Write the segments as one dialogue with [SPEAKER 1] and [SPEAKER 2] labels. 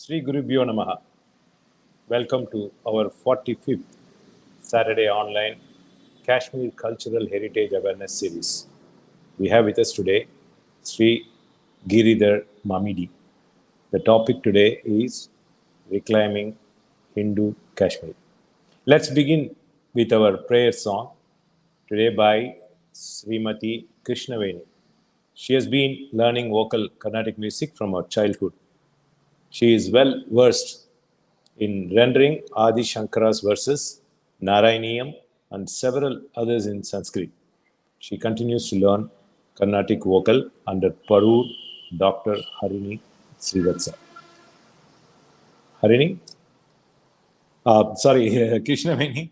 [SPEAKER 1] Sri Gurubhyo Namaha. Welcome to our 45th Saturday online Kashmir Cultural Heritage Awareness Series. We have with us today Sri Giridhar Mamidi. The topic today is Reclaiming Hindu Kashmir. Let's begin with our prayer song today by Srimati Krishnaveni. She has been learning vocal Carnatic music from her childhood. She is well versed in rendering Adi Shankara's verses, Narayaniyam, and several others in Sanskrit. She continues to learn Carnatic vocal under Parur Dr. Harini Srivatsa. Harini? Krishnaveni.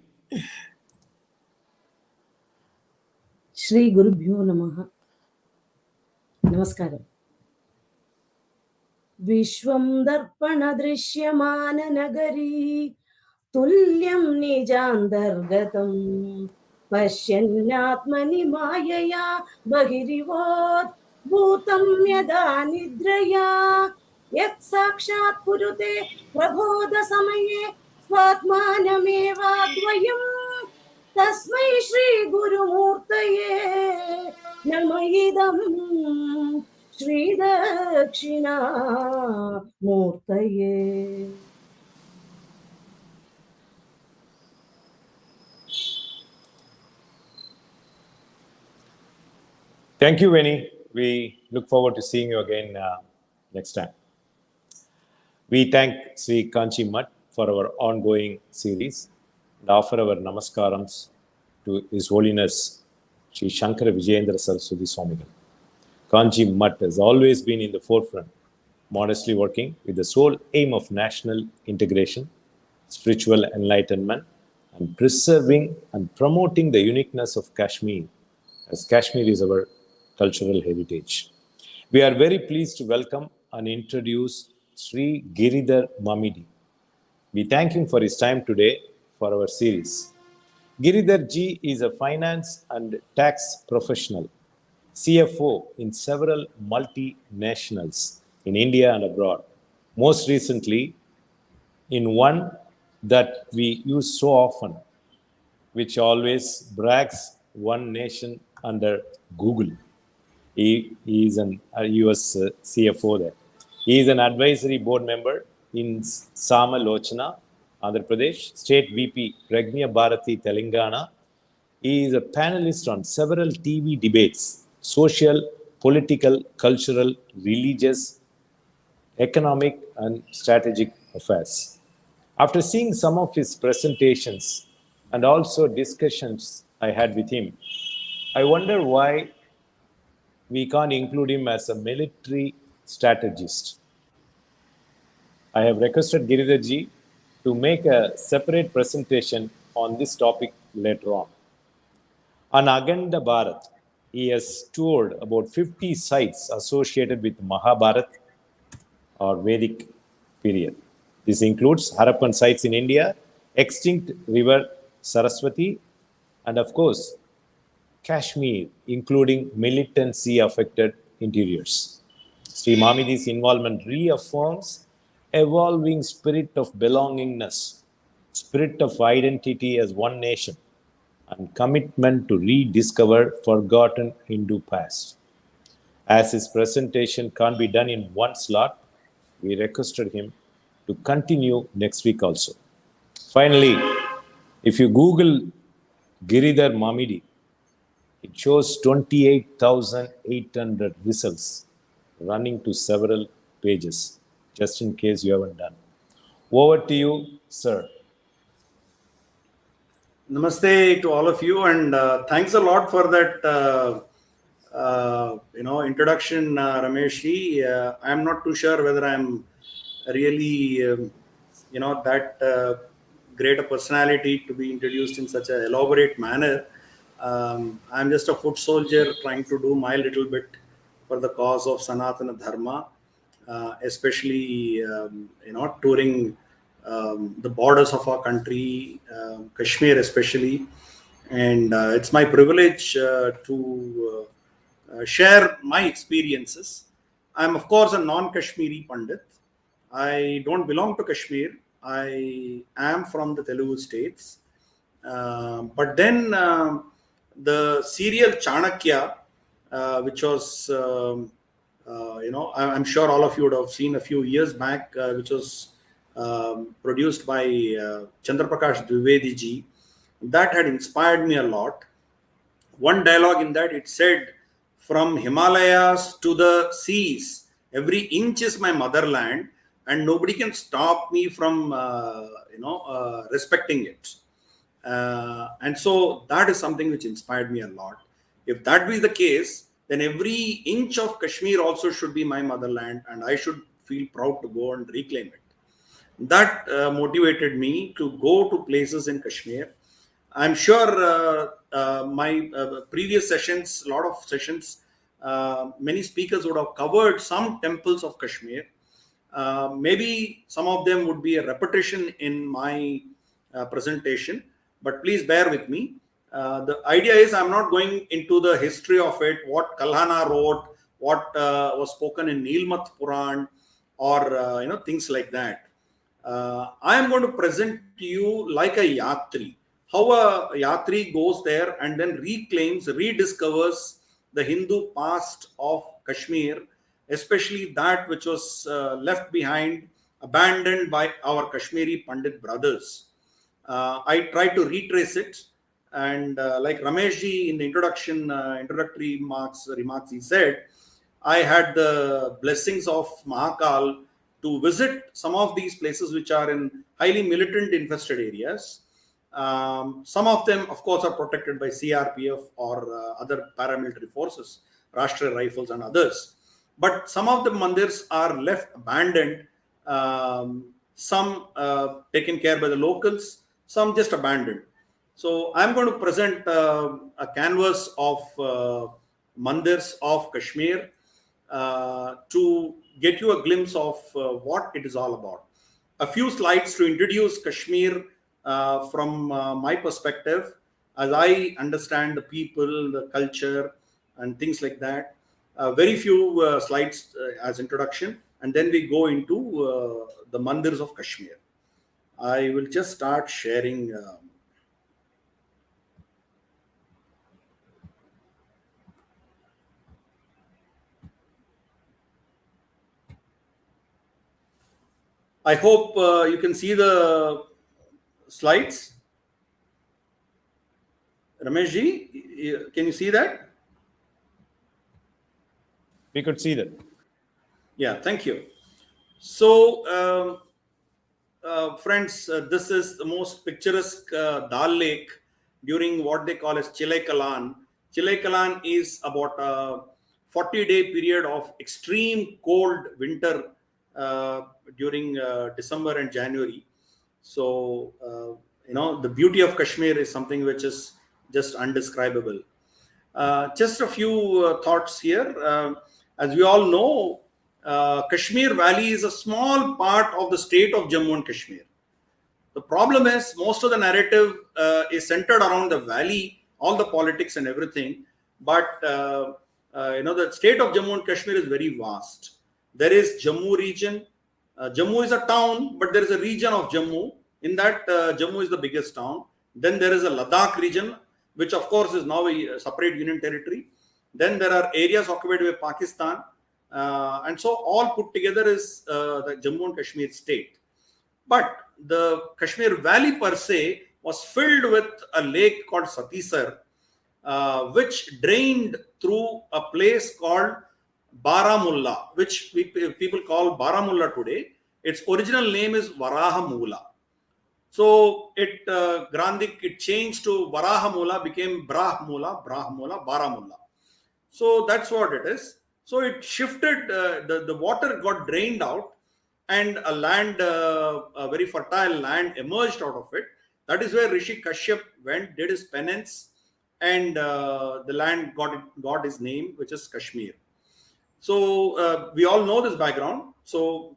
[SPEAKER 2] Shri Gurubhyo Namaha. Namaskaram. Vishwam darpana drishyamana nagari tulyam nijandargatam pashyannatmani mayaya bahirivod bhutam yada nidraya yat sakshat purute prabodha samaye svatmanameva dvayam tasmai Shri Gurumurtaye namayidam Shri Dakshina Murtaye.
[SPEAKER 1] Thank you, Veni. We look forward to seeing you again next time. We thank Sri Kanchi Mutt for our ongoing series and offer our namaskarams to His Holiness Sri Shankara Vijayendra Saraswati Swamigal. Kanchi Mutt has always been in the forefront, modestly working with the sole aim of national integration, spiritual enlightenment, and preserving and promoting the uniqueness of Kashmir, as Kashmir is our cultural heritage. We are very pleased to welcome and introduce Sri Giridhar Mamidi. We thank him for his time today for our series. Giridhar ji is a finance and tax professional, CFO in several multinationals in India and abroad. Most recently, in one that we use so often, which always brags one nation under Google. He is an US CFO there. He is an advisory board member in Sama Lochana, Andhra Pradesh, State VP Pragna Bharati, Telangana. He is a panelist on several TV debates, social, political, cultural, religious, economic, and strategic affairs. After seeing some of his presentations and also discussions I had with him, I wonder why we can't include him as a military strategist. I have requested Giridhar ji to make a separate presentation on this topic later on. On Agenda Bharat, he has toured about 50 sites associated with Mahabharat or Vedic period. This includes Harappan sites in India, extinct river Saraswati, and of course, Kashmir, including militancy-affected interiors. Sri Mamidi's involvement reaffirms evolving spirit of belongingness, spirit of identity as one nation, and commitment to rediscover forgotten Hindu past. As his presentation can't be done in one slot, we requested him to continue next week also. Finally, if you Google Giridhar Mamidi, it shows 28,800 results running to several pages, just in case you haven't done. Over to you, sir.
[SPEAKER 3] Namaste to all of you, and thanks a lot for that introduction, Ramesh. I'm not too sure whether I'm really that great a personality to be introduced in such an elaborate manner. I'm just a foot soldier trying to do my little bit for the cause of Sanatana Dharma, especially touring the borders of our country, Kashmir especially, and it's my privilege to share my experiences. I'm of course a non-Kashmiri Pandit. I don't belong to Kashmir. I am from the Telugu states. But then the serial Chanakya, which was, I'm sure all of you would have seen a few years back, which was produced by Chandraprakash Dwivedi ji, that had inspired me a lot. One dialogue in that, it said, from Himalayas to the seas, every inch is my motherland, and nobody can stop me from respecting it. And so that is something which inspired me a lot. If that be the case, then every inch of Kashmir also should be my motherland, and I should feel proud to go and reclaim it. That motivated me to go to places in Kashmir. I'm sure my previous sessions, a lot of sessions, many speakers would have covered some temples of Kashmir. Maybe some of them would be a repetition in my presentation, but please bear with me. The idea is I'm not going into the history of it, what Kalhana wrote, what was spoken in Nilmath Puran, or things like that. I am going to present to you like a yatri, how a yatri goes there and then reclaims, rediscovers the Hindu past of Kashmir, especially that which was left behind, abandoned by our Kashmiri Pandit brothers. I try to retrace it, and like Ramesh ji in the introductory remarks, he said, I had the blessings of Mahakal to visit some of these places which are in highly militant infested areas. Some of them, of course, are protected by CRPF or other paramilitary forces, Rashtriya Rifles and others. But some of the mandirs are left abandoned, some taken care by the locals, some just abandoned. So I'm going to present a canvas of mandirs of Kashmir to get you a glimpse of what it is all about. A few slides to introduce Kashmir from my perspective, as I understand the people, the culture, and things like that. Very few slides as introduction, and then we go into the mandirs of Kashmir. I will just start sharing. I hope you can see the slides. Ramesh ji, can you see that?
[SPEAKER 1] We could see that.
[SPEAKER 3] Yeah, thank you. So, friends, this is the most picturesque Dal Lake during what they call as Chile Kalan. Chile Kalan is about a 40-day period of extreme cold winter during December and January. So, the beauty of Kashmir is something which is just undescribable. Just a few thoughts here. As we all know, Kashmir Valley is a small part of the state of Jammu and Kashmir. The problem is most of the narrative is centered around the valley, all the politics and everything. But the state of Jammu and Kashmir is very vast. There is Jammu region. Jammu is a town, but there is a region of Jammu. In that, Jammu is the biggest town. Then there is a Ladakh region, which of course is now a separate union territory. Then there are areas occupied by Pakistan. And so all put together is the Jammu and Kashmir state. But the Kashmir Valley per se was filled with a lake called Satisar, which drained through a place called Baramulla, which people call Baramulla today. Its original name is Varahamula. So it changed to Varahamula, became Brahmula, Baramulla. So that's what it is. So it shifted, the water got drained out, and a land, a very fertile land emerged out of it. That is where Rishi Kashyap went, did his penance, and the land got his name, which is Kashmir. So we all know this background. So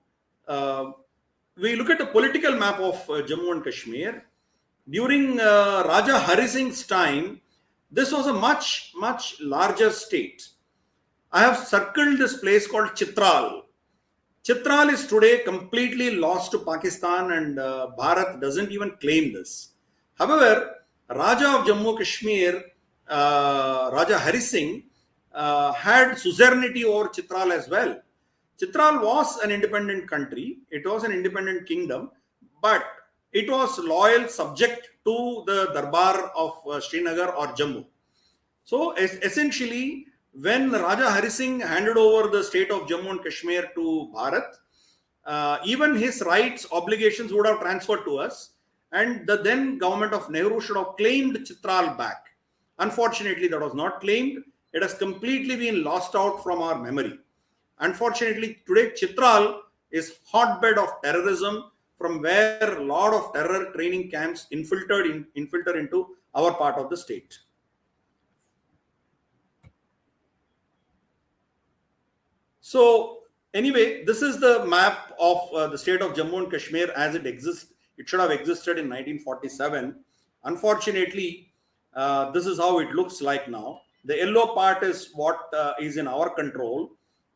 [SPEAKER 3] we look at the political map of Jammu and Kashmir. During Raja Hari Singh's time, this was a much, much larger state. I have circled this place called Chitral. Chitral is today completely lost to Pakistan, and Bharat doesn't even claim this. However, Raja of Jammu Kashmir, Raja Hari Singh, had suzerainty over Chitral as well. Chitral was an independent country, it was an independent kingdom, but it was loyal subject to the Darbar of Srinagar or Jammu. So essentially, when Raja Hari Singh handed over the state of Jammu and Kashmir to Bharat, even his rights, obligations would have transferred to us, and the then government of Nehru should have claimed Chitral back. Unfortunately, that was not claimed. It has completely been lost out from our memory. Unfortunately, today Chitral is hotbed of terrorism, from where a lot of terror training camps infiltrate into our part of the state. So anyway, this is the map of the state of Jammu and Kashmir as it exists. It should have existed in 1947. Unfortunately, this is how it looks like now. The yellow part is what is in our control,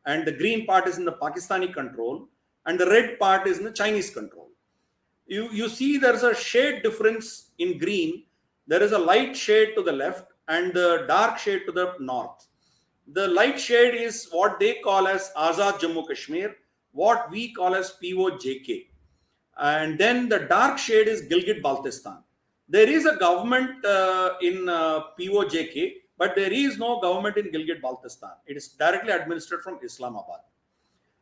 [SPEAKER 3] and the green part is in the Pakistani control, and the red part is in the Chinese control. You see there's a shade difference in green. There is a light shade to the left and the dark shade to the north. The light shade is what they call as Azad Jammu Kashmir, what we call as POJK. And then the dark shade is Gilgit Baltistan. There is a government in POJK, but there is no government in Gilgit Baltistan. It is directly administered from Islamabad.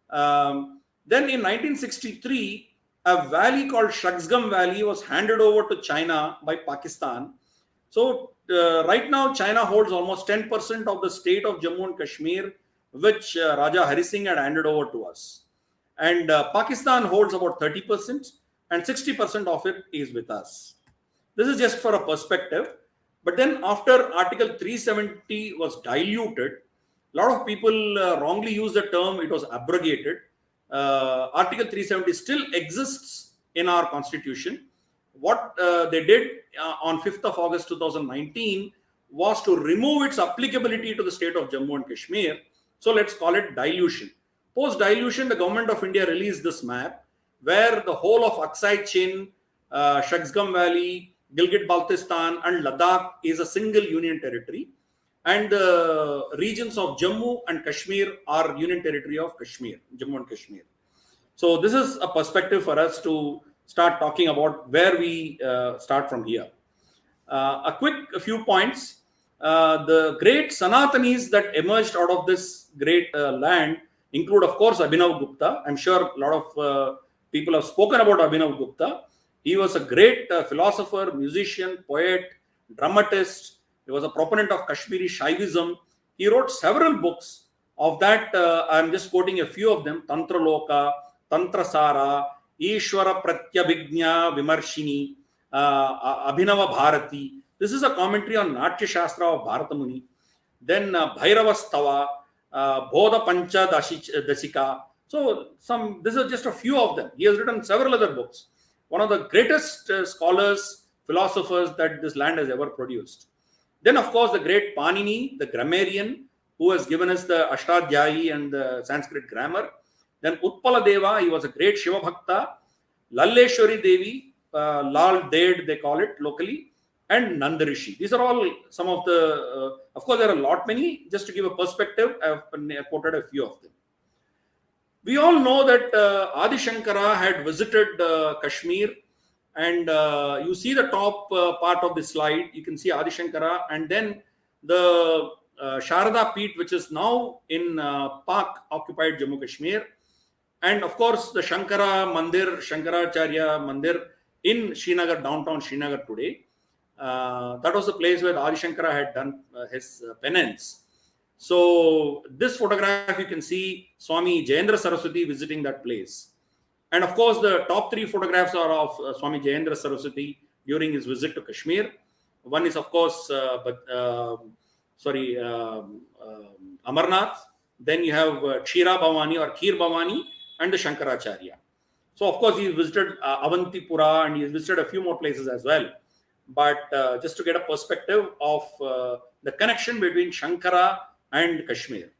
[SPEAKER 3] Then in 1963, a valley called Shaksgam Valley was handed over to China by Pakistan. So right now, China holds almost 10% of the state of Jammu and Kashmir, which Raja Hari Singh had handed over to us. And Pakistan holds about 30%, and 60% of it is with us. This is just for a perspective. But then after Article 370 was diluted, a lot of people wrongly use the term, it was abrogated. Article 370 still exists in our constitution. What they did on 5th of August 2019 was to remove its applicability to the state of Jammu and Kashmir. So let's call it dilution. Post dilution, the government of India released this map where the whole of Aksai Chin, Shaksgam Valley, Gilgit Baltistan and Ladakh is a single union territory, and the regions of Jammu and Kashmir are union territory of Kashmir, Jammu and Kashmir. So this is a perspective for us to start talking about where we start from here. A few points. The great Sanatanis that emerged out of this great land include, of course, Abhinav Gupta. I'm sure a lot of people have spoken about Abhinav Gupta. He was a great philosopher, musician, poet, dramatist. He was a proponent of Kashmiri Shaivism. He wrote several books. Of that, I'm just quoting a few of them: Tantra Loka, Tantra Sara, Ishwara Pratyabhignya Vimarshini, Abhinava Bharati. This is a commentary on Natya Shastra of Bharatamuni. Then Bhairavastava, Bodha Pancha Dasika. So this is just a few of them. He has written several other books. One of the greatest scholars, philosophers that this land has ever produced. Then, of course, the great Panini, the grammarian, who has given us the Ashtadhyayi and the Sanskrit grammar. Then Utpala Deva, he was a great Shiva Bhakta. Lalleshwari Devi, Lal Ded, they call it locally, and Nandarishi. These are all some of the, of course, there are a lot many. Just to give a perspective, I've quoted a few of them. We all know that Adi Shankara had visited Kashmir, and you see the top part of the slide. You can see Adi Shankara, and then the Sharada Peeth, which is now in Pak occupied Jammu Kashmir, and of course the Shankara Mandir, Shankaracharya Mandir in Srinagar, downtown Srinagar today. That was the place where Adi Shankara had done his penance. So this photograph, you can see Swami Jayendra Saraswati visiting that place. And of course, the top three photographs are of Swami Jayendra Saraswati during his visit to Kashmir. One is, of course, Amarnath. Then you have Kshira Bhavani or Kheer Bhavani and the Shankaracharya. So, of course, he visited Avantipura and he visited a few more places as well. But just to get a perspective of the connection between Shankara and Kashmir.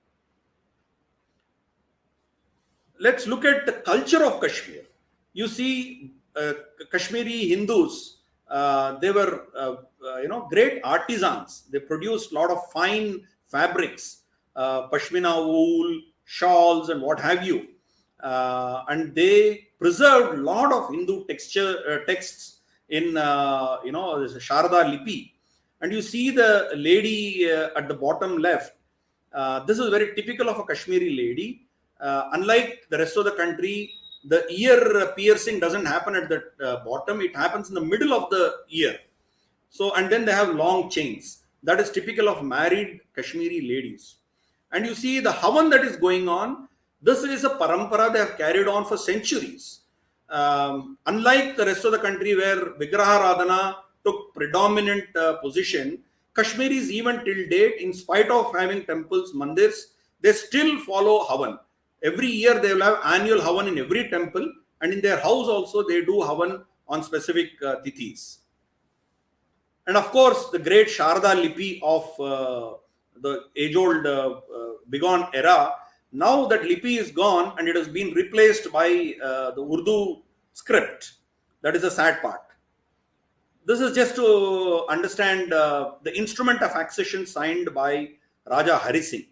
[SPEAKER 3] let's look at the culture of Kashmir. You see, Kashmiri Hindus, they were, great artisans. They produced a lot of fine fabrics, pashmina wool, shawls, and what have you. And they preserved a lot of Hindu texts in, Sharda Lipi. And you see the lady at the bottom left. This is very typical of a Kashmiri lady. Unlike the rest of the country, the ear piercing doesn't happen at the bottom, it happens in the middle of the ear. So, and then they have long chains. That is typical of married Kashmiri ladies. And you see the Havan that is going on, this is a parampara they have carried on for centuries. Unlike the rest of the country where Vigraha Radhana took predominant position, Kashmiris even till date, in spite of having temples, mandirs, they still follow Havan. Every year they will have annual Havan in every temple, and in their house also they do Havan on specific tithis. And of course, the great Sharda Lipi of the age-old bygone era, now that Lipi is gone and it has been replaced by the Urdu script. That is the sad part. This is just to understand the instrument of accession signed by Raja Hari Singh.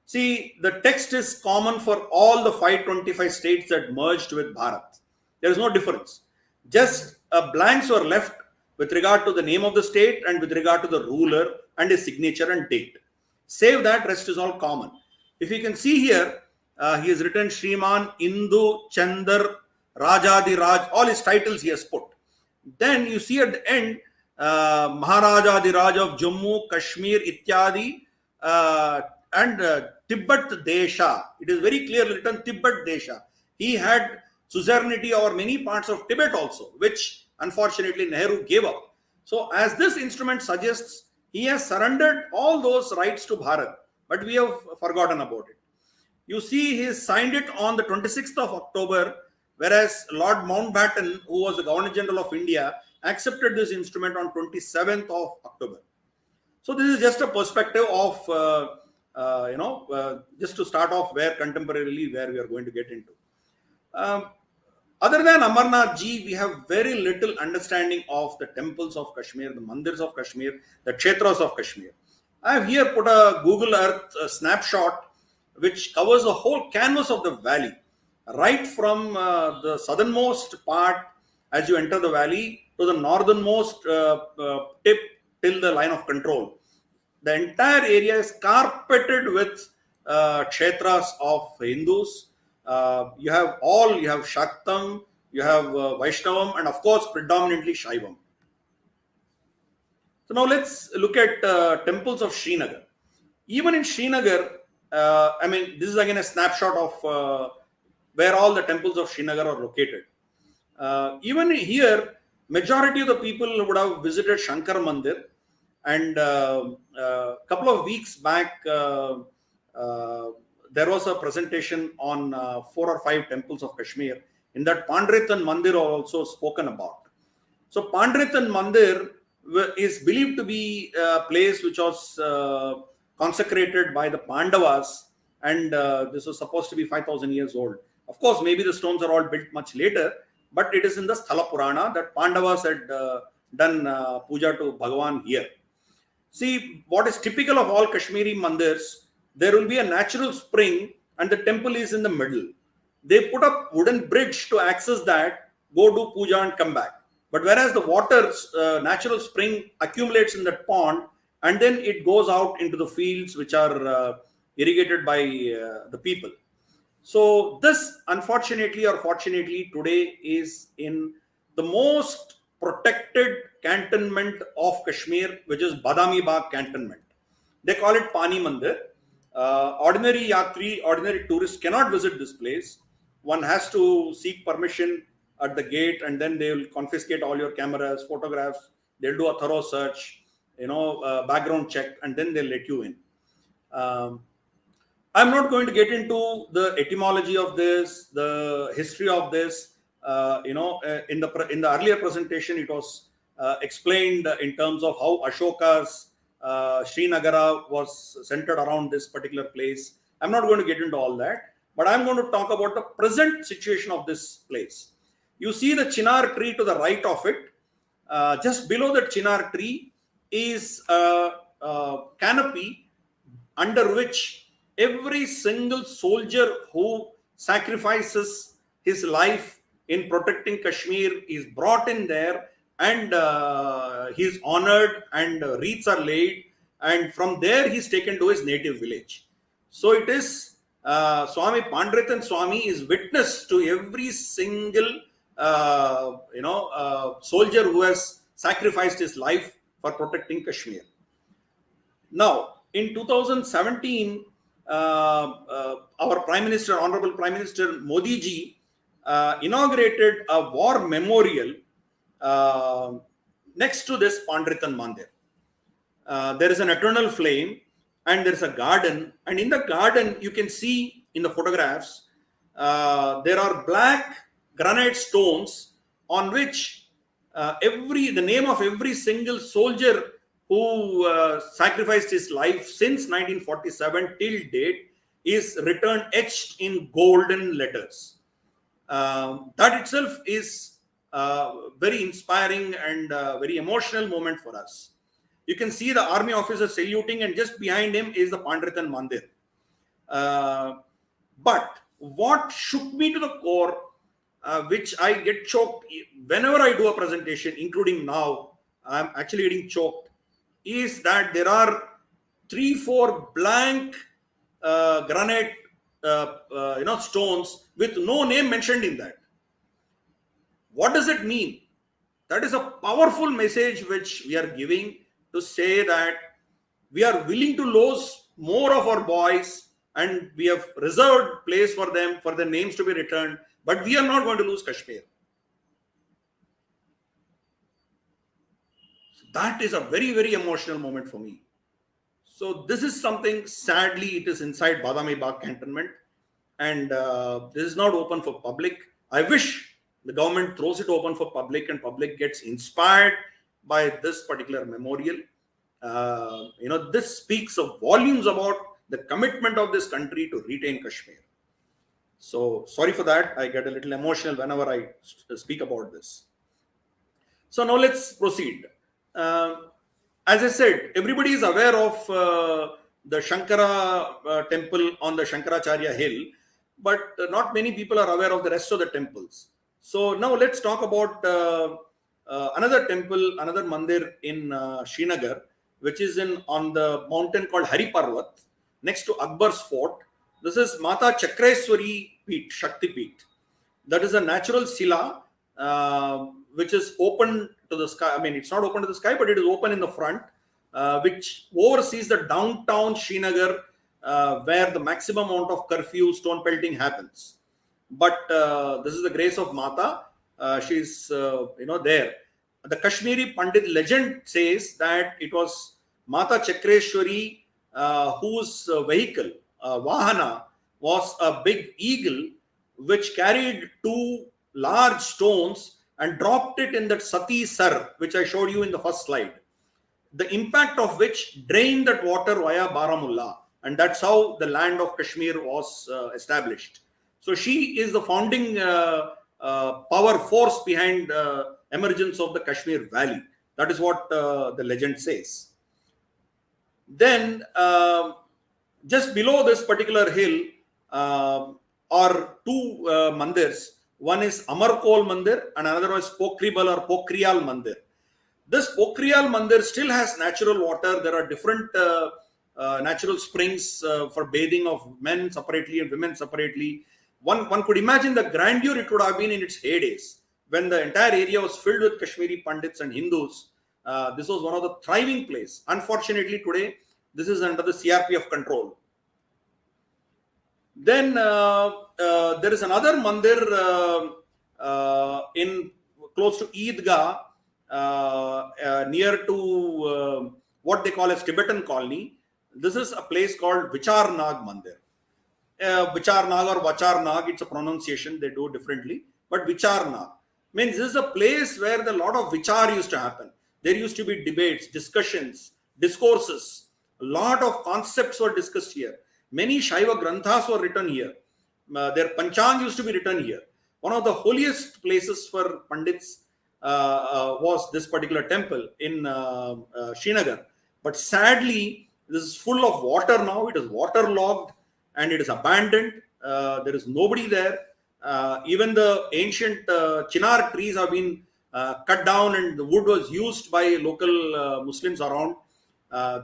[SPEAKER 3] See, the text is common for all the 525 states that merged with Bharat. There is no difference. Just blanks were left with regard to the name of the state and with regard to the ruler and his signature and date. Save that, rest is all common. If you can see here, he has written Shriman Indu Chandar Rajadi Raj, all his titles he has put. Then you see at the end, Maharaja Adiraj of Jammu, Kashmir, Ityadi, and Tibet Desha. It is very clearly written Tibet Desha. He had suzerainty over many parts of Tibet also, which unfortunately Nehru gave up. So as this instrument suggests, he has surrendered all those rights to Bharat, but we have forgotten about it. You see, he signed it on the 26th of October, whereas Lord Mountbatten, who was the Governor General of India, accepted this instrument on 27th of October. So this is just a perspective of, just to start off where contemporarily where we are going to get into. Other than Amarnath Ji, we have very little understanding of the temples of Kashmir, the mandirs of Kashmir, the kshetras of Kashmir. I have here put a Google Earth snapshot which covers the whole canvas of the valley, right from the southernmost part as you enter the valley to the northernmost tip till the line of control. The entire area is carpeted with kshetras of Hindus. You have Shaktam, you have Vaishnavam, and of course predominantly Shaivam. So now let's look at temples of Srinagar. Even in Srinagar, this is again a snapshot of where all the temples of Srinagar are located. Even here, majority of the people would have visited Shankar Mandir, and a couple of weeks back, there was a presentation on 4 or 5 temples of Kashmir. In that, Pandritan Mandir are also spoken about. So Pandritan Mandir is believed to be a place which was consecrated by the Pandavas, and this was supposed to be 5,000 years old. Of course, maybe the stones are all built much later, but it is in the Sthala Purana that Pandavas had done puja to Bhagavan here. See, what is typical of all Kashmiri mandirs, there will be a natural spring and the temple is in the middle. They put up wooden bridge to access that, go do puja and come back. But whereas the water, natural spring accumulates in that pond, and then it goes out into the fields which are irrigated by the people. So this, unfortunately or fortunately, today is in the most protected cantonment of Kashmir, which is Badami Bagh cantonment. They call it Pani Mandir. Ordinary yatri, ordinary tourist cannot visit this place. One has to seek permission at the gate, and then they will confiscate all your cameras, photographs. They'll do a thorough search, background check, and then they'll let you in. I'm not going to get into the etymology of this, the history of this. In the earlier presentation, it was explained in terms of how Ashoka's Srinagara was centered around this particular place. I'm not going to get into all that. but I'm going to talk about the present situation of this place. You see the chinar tree to the right of it. Just below the chinar tree is a canopy under which every single soldier who sacrifices his life in protecting Kashmir is brought in there, and he is honored, and wreaths are laid, and from there he is taken to his native village. So it is Swami Pandritan Swami is witness to every single soldier who has sacrificed his life for protecting Kashmir. Now, in 2017, our Prime Minister, Honorable Prime Minister Modi ji, inaugurated a war memorial next to this Pandritan Mandir. There is an eternal flame, and there is a garden, and in the garden you can see in the photographs there are black granite stones on which the name of every single soldier who sacrificed his life since 1947 till date is written, etched in golden letters. That itself is very inspiring and very emotional moment for us. You can see the army officer saluting, and just behind him is the Pandritan Mandir. But what shook me to the core, which I get choked whenever I do a presentation, including now, I'm actually getting choked, is that there are 3-4 blank granite stones with no name mentioned in that. What does it mean? That is a powerful message which we are giving, to say that we are willing to lose more of our boys, and we have reserved place for them, for their names to be returned, but we are not going to lose Kashmir. So that is a very, very emotional moment for me. So this is something, sadly, it is inside Badami Bagh cantonment, and this is not open for public. I wish the government throws it open for public, and public gets inspired by this particular memorial. This speaks of volumes about the commitment of this country to retain Kashmir. So sorry for that. I get a little emotional whenever I speak about this. So now let's proceed. As I said, everybody is aware of the Shankara temple on the Shankaracharya hill, but not many people are aware of the rest of the temples. So now let's talk about another temple, another mandir in Srinagar, which is on the mountain called Hari Parvat, next to Akbar's fort. This is Mata Chakreswari Peeth, Shakti Peeth. That is a natural sila which is open to the sky. I mean, it's not open to the sky, but it is open in the front, which oversees the downtown Srinagar, where the maximum amount of curfew, stone pelting happens. But this is the grace of Mata. She's there. The Kashmiri Pandit legend says that it was Mata Chakreshwari whose vehicle, Vahana, was a big eagle which carried 2 large stones and dropped it in that Sati Sar, which I showed you in the first slide. The impact of which drained that water via Baramulla, and that's how the land of Kashmir was established. So she is the founding power force behind emergence of the Kashmir Valley. That is what the legend says. Then just below this particular hill are 2 mandirs. One is Amarkol Mandir and another one is Pokribal or Pokriyal Mandir. This Pokriyal Mandir still has natural water. There are different natural springs for bathing of men separately and women separately. One could imagine the grandeur it would have been in its heydays, when the entire area was filled with Kashmiri Pandits and Hindus. This was one of the thriving place. Unfortunately, today, this is under the CRPF control. Then there is another mandir in close to Eidgah, near to what they call as Tibetan colony. This is a place called Vicharnag Mandir. Vicharnag or Vacharnag, it's a pronunciation, they do differently. But Vicharnag means this is a place where a lot of vichar used to happen. There used to be debates, discussions, discourses. A lot of concepts were discussed here. Many Shaiva Granthas were written here. their panchang used to be written here. One of the holiest places for Pandits was this particular temple in Srinagar. But sadly, this is full of water now. It is waterlogged and it is abandoned. There is nobody there. Even the ancient chinar trees have been cut down and the wood was used by local Muslims around.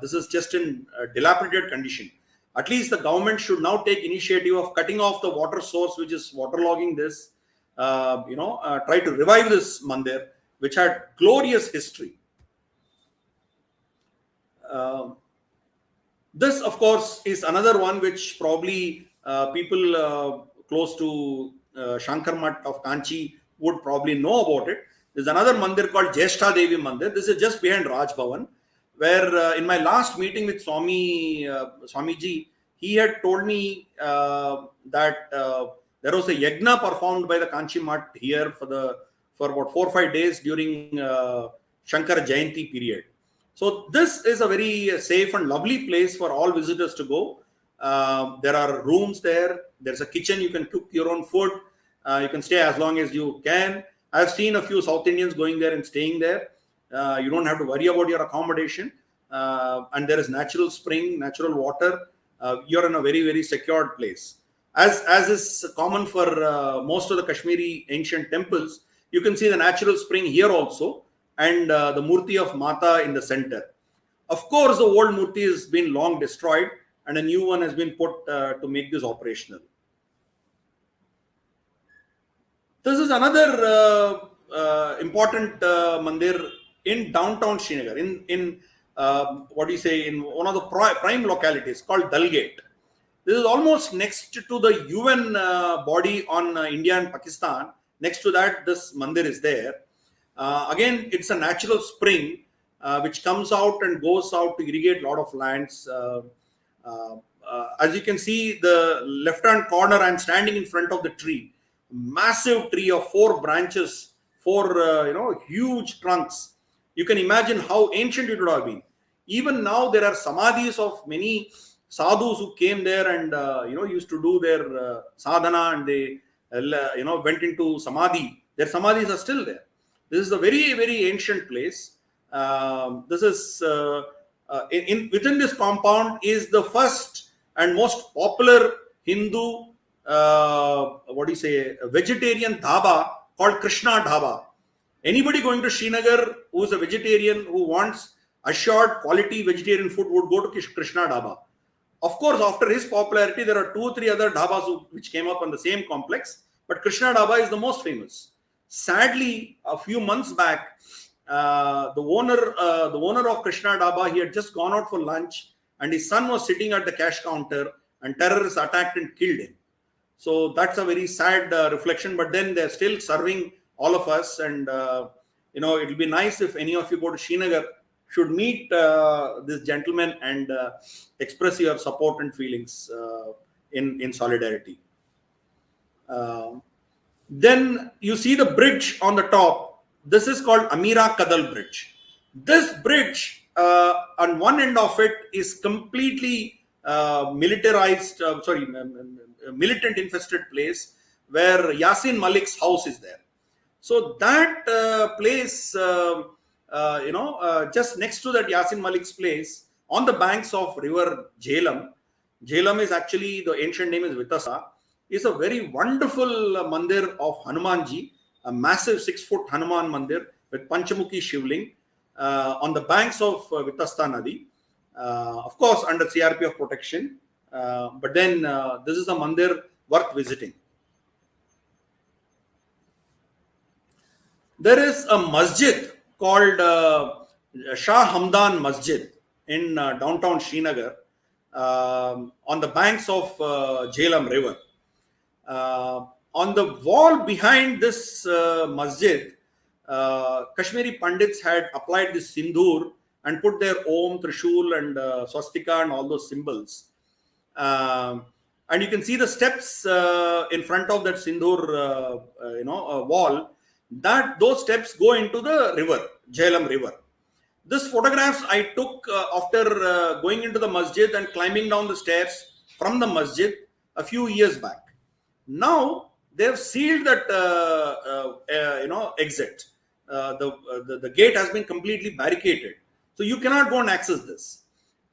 [SPEAKER 3] This is just in dilapidated condition. At least the government should now take initiative of cutting off the water source which is waterlogging this. Try to revive this mandir which had glorious history. This, of course, is another one which probably people close to Shankar Mat of Kanchi would probably know about it. There's another mandir called Jeshta Devi Mandir. This is just behind Raj Bhavan, where in my last meeting with Swamiji, he had told me that there was a yagna performed by the Kanchi Mat here for about 4 or 5 days during Shankar Jayanti period. So this is a very safe and lovely place for all visitors to go. There are rooms there. There's a kitchen. You can cook your own food. You can stay as long as you can. I've seen a few South Indians going there and staying there. You don't have to worry about your accommodation. And there is natural spring, natural water. You're in a very, very secured place. As is common for most of the Kashmiri ancient temples, you can see the natural spring here also, and the Murti of Mata in the center. Of course, the old Murti has been long destroyed and a new one has been put to make this operational. This is another important mandir in downtown Srinagar, in one of the prime localities called Dalgate. This is almost next to the UN body on India and Pakistan. Next to that, this mandir is there. Again, it's a natural spring which comes out and goes out to irrigate a lot of lands. As you can see, the left-hand corner, I'm standing in front of the tree. Massive tree of 4 branches, 4 huge trunks. You can imagine how ancient it would have been. Even now, there are samadhis of many sadhus who came there and used to do their sadhana, and they went into samadhi. Their samadhis are still there. This is a very, very ancient place. This is within this compound is the first and most popular Hindu vegetarian dhaba called Krishna Dhaba. Anybody going to Srinagar who is a vegetarian who wants assured quality vegetarian food would go to Krishna Dhaba. Of course, after his popularity, there are 2 or 3 other dhabas which came up on the same complex, but Krishna Dhaba is the most famous. Sadly, a few months back, the owner of Krishna Dhaba, he had just gone out for lunch, and his son was sitting at the cash counter, and terrorists attacked and killed him. So that's a very sad reflection. But then they're still serving all of us, and it'll be nice if any of you go to Srinagar, should meet this gentleman and express your support and feelings in solidarity. Then you see the bridge on the top. This is called Amira Kadal Bridge. This bridge, on one end of it, is completely militarized, militant infested place where Yasin Malik's house is there. So that place, just next to that Yasin Malik's place, on the banks of river Jhelum, Jhelum is actually, the ancient name is Vitasa, is a very wonderful mandir of Hanumanji, a massive 6-foot Hanuman mandir with Panchamukhi Shivling on the banks of Vitasta Nadi, of course under CRPF protection. But then this is a mandir worth visiting. There is a masjid called Shah Hamdan Masjid in downtown Srinagar on the banks of Jhelum River. On the wall behind this masjid, Kashmiri Pandits had applied this sindoor and put their Om, Trishul and Swastika and all those symbols. And you can see the steps in front of that sindoor wall. Those steps go into the river, Jhelum River. This photographs I took after going into the masjid and climbing down the stairs from the masjid a few years back. Now they have sealed that exit. The gate has been completely barricaded, so you cannot go and access this.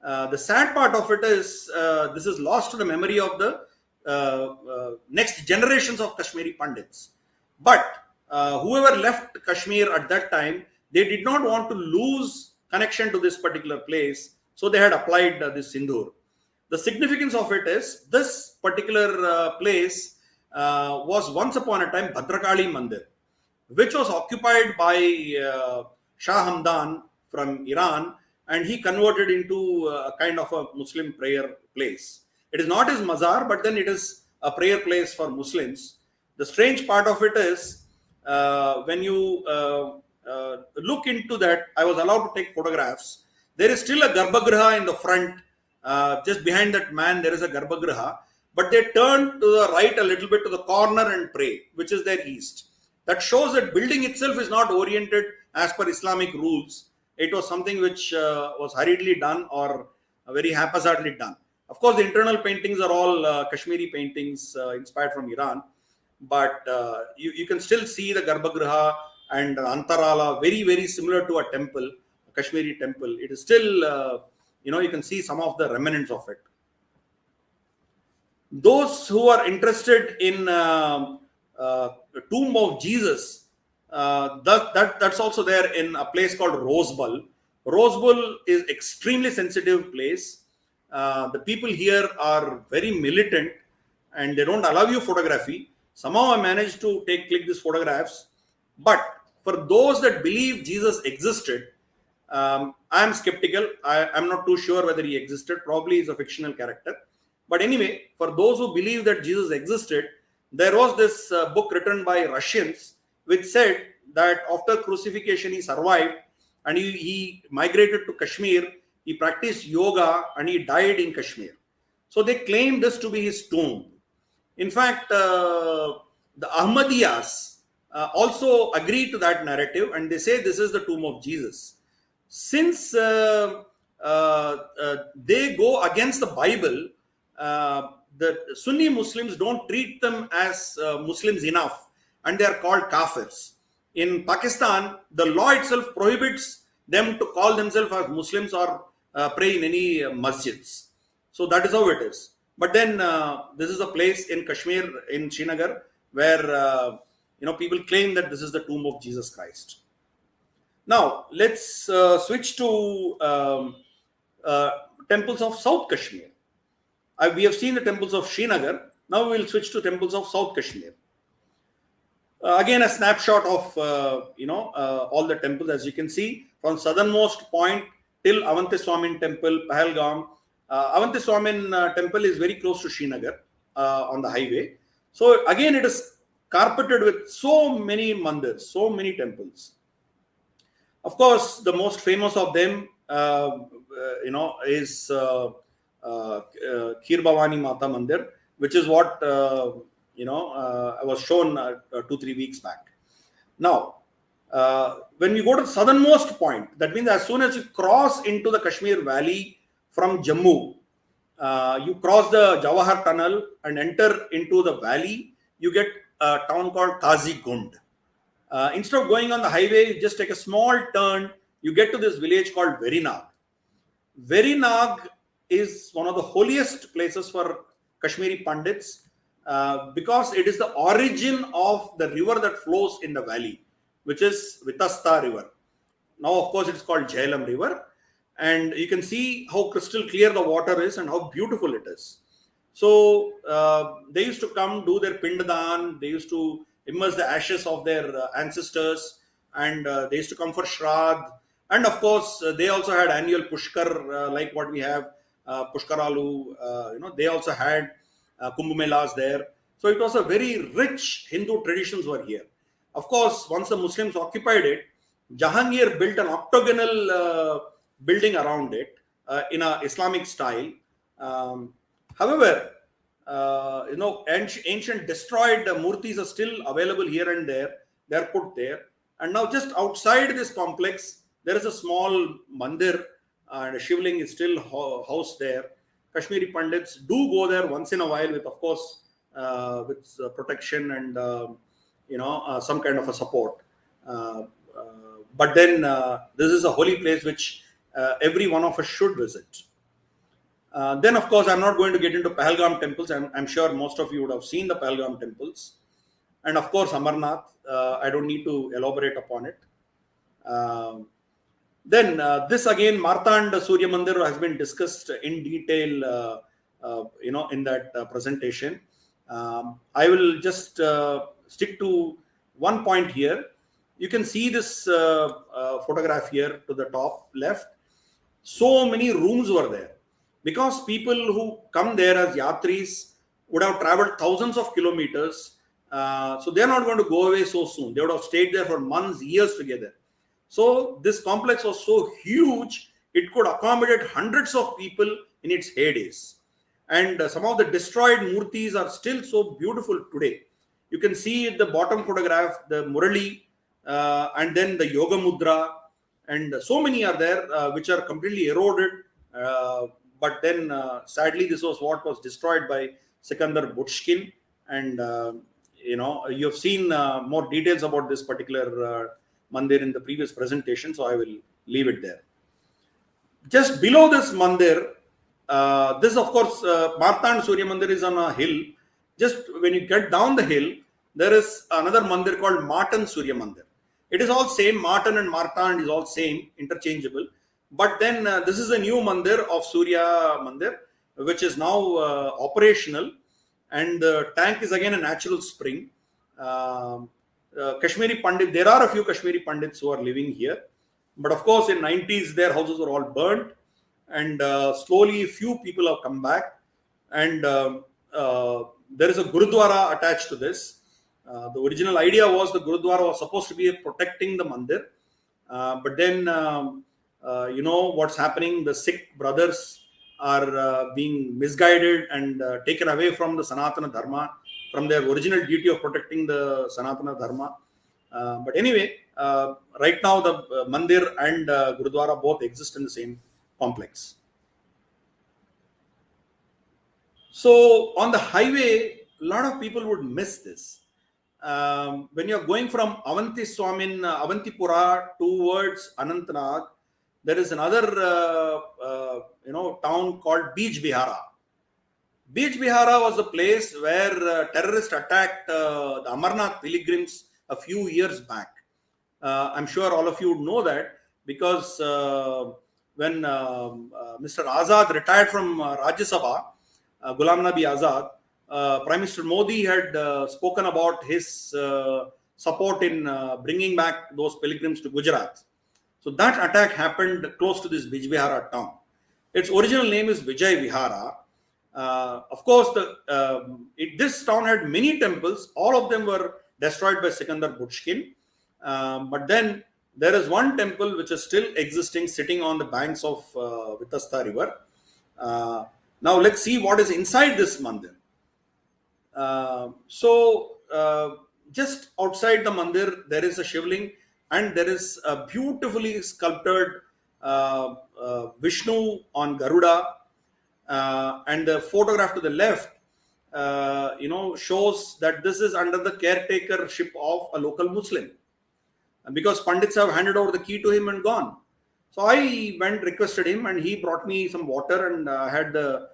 [SPEAKER 3] The sad part of it is this is lost to the memory of the next generations of Kashmiri Pandits. But whoever left Kashmir at that time, they did not want to lose connection to this particular place, so they had applied this sindoor. The significance of it is this particular place was once upon a time Bhadrakali Mandir, which was occupied by Shah Hamdan from Iran, and he converted into a kind of a Muslim prayer place. It is not his mazar, but then it is a prayer place for Muslims. The strange part of it is when you look into that, I was allowed to take photographs. There is still a Garbhagriha in the front. Just behind that man, there is a Garbhagriha, but they turn to the right a little bit to the corner and pray, which is their east. That shows that building itself is not oriented as per Islamic rules. It was something which was hurriedly done or very haphazardly done. Of course, the internal paintings are all Kashmiri paintings inspired from Iran, but you can still see the Garbhagriha and Antarala very, very similar to a temple, a Kashmiri temple. It is still, you can see some of the remnants of it. Those who are interested in tomb of Jesus, that's also there in a place called Rosebul. Rosebul is extremely sensitive place. The people here are very militant and they don't allow you photography. Somehow I managed to click these photographs. But for those that believe Jesus existed, I am skeptical. I'm not too sure whether he existed. Probably he's a fictional character. But anyway, for those who believe that Jesus existed, there was this book written by Russians which said that after crucifixion he survived and he migrated to Kashmir, he practiced yoga and he died in Kashmir. So they claim this to be his tomb. In fact, the Ahmadiyas also agree to that narrative and they say this is the tomb of Jesus. Since they go against the Bible, the Sunni Muslims don't treat them as Muslims enough and they are called kafirs. In Pakistan, the law itself prohibits them to call themselves as Muslims or pray in any masjids. So that is how it is. But then this is a place in Kashmir, in Srinagar, where people claim that this is the tomb of Jesus Christ. Now let's switch to temples of South Kashmir. We have seen the temples of Srinagar. Now we will switch to temples of South Kashmir. Again, a snapshot of all the temples, as you can see, from southernmost point till Avantiswamin Temple, Pahalgam. Avantiswamin Temple is very close to Srinagar on the highway. So again, it is carpeted with so many mandirs, so many temples. Of course, the most famous of them, is Kheer Bhavani Mata Mandir, which is what I was shown 2-3 weeks back. Now, when we go to the southernmost point, that means as soon as you cross into the Kashmir Valley from Jammu, you cross the Jawahar Tunnel and enter into the valley, you get a town called Qazi Gund. Instead of going on the highway, you just take a small turn, you get to this village called Verinag. Verinag is one of the holiest places for Kashmiri Pandits because it is the origin of the river that flows in the valley, which is Vitasta River. Now, of course, it's called Jhelum River. And you can see how crystal clear the water is and how beautiful it is. So they used to come do their Pindadan. They used to immerse the ashes of their ancestors, and they used to come for Shraddh. And of course, they also had annual Pushkar, like what we have, Pushkaralu. They also had Kumbh Melas there. So it was a very rich Hindu traditions were here. Of course, once the Muslims occupied it, Jahangir built an octagonal building around it in a Islamic style. However, ancient destroyed murtis are still available here and there. They are put there. And now just outside this complex, there is a small mandir and a shivling is still housed there. Kashmiri Pandits do go there once in a while with, of course, with protection and some kind of a support. But then this is a holy place which every one of us should visit. Then, of course, I'm not going to get into Pahalgam temples. I'm sure most of you would have seen the Pahalgam temples. And of course, Amarnath. I don't need to elaborate upon it. Then this again, Martand Surya Mandir has been discussed in detail, in that presentation. I will just stick to one point here. You can see this photograph here to the top left. So many rooms were there because people who come there as yatris would have traveled thousands of kilometers. So they're not going to go away so soon. They would have stayed there for months, years together. So this complex was so huge, it could accommodate hundreds of people in its heydays. And some of the destroyed murtis are still so beautiful today. You can see at the bottom photograph, the Murali, and then the Yoga Mudra, and so many are there which are completely eroded. But then sadly, this was what was destroyed by Sikandar Bushkin. And you have seen more details about this particular mandir in the previous presentation, so I will leave it there. Just below this mandir, this of course, Martand Surya Mandir is on a hill. Just when you get down the hill, there is another mandir called Martan Surya Mandir. It is all same. Martan and Martand is all same, interchangeable. But then this is a new mandir of Surya Mandir, which is now operational, and the tank is again a natural spring. Kashmiri Pandit, there are a few Kashmiri Pandits who are living here, but of course in 90s their houses were all burnt, and slowly few people have come back, and there is a Gurudwara attached to this. The original idea was the Gurudwara was supposed to be protecting the mandir, but then what's happening, the Sikh brothers are being misguided and taken away from the Sanatana Dharma, from their original duty of protecting the Sanatana Dharma. But anyway, right now the mandir and Gurudwara both exist in the same complex. So on the highway, a lot of people would miss this. When you're going from Avantipura towards Anantnag, there is another town called Beej Bihara. Beej Bihara was the place where terrorists attacked the Amarnath pilgrims a few years back. I'm sure all of you know that because when Mr. Azad retired from Rajya Sabha, Ghulam Nabi Azad, Prime Minister Modi had spoken about his support in bringing back those pilgrims to Gujarat. So that attack happened close to this Beej Bihara town. Its original name is Vijay Vihara. Of course, this town had many temples. All of them were destroyed by Sikandar Bushkin. But then there is one temple which is still existing, sitting on the banks of Vitasta river. Now let's see what is inside this mandir. Just outside the mandir, there is a shivling, and there is a beautifully sculptured Vishnu on Garuda, and the photograph to the left, shows that this is under the caretakership of a local Muslim, because Pandits have handed over the key to him and gone. So I went, requested him, and he brought me some water, and had the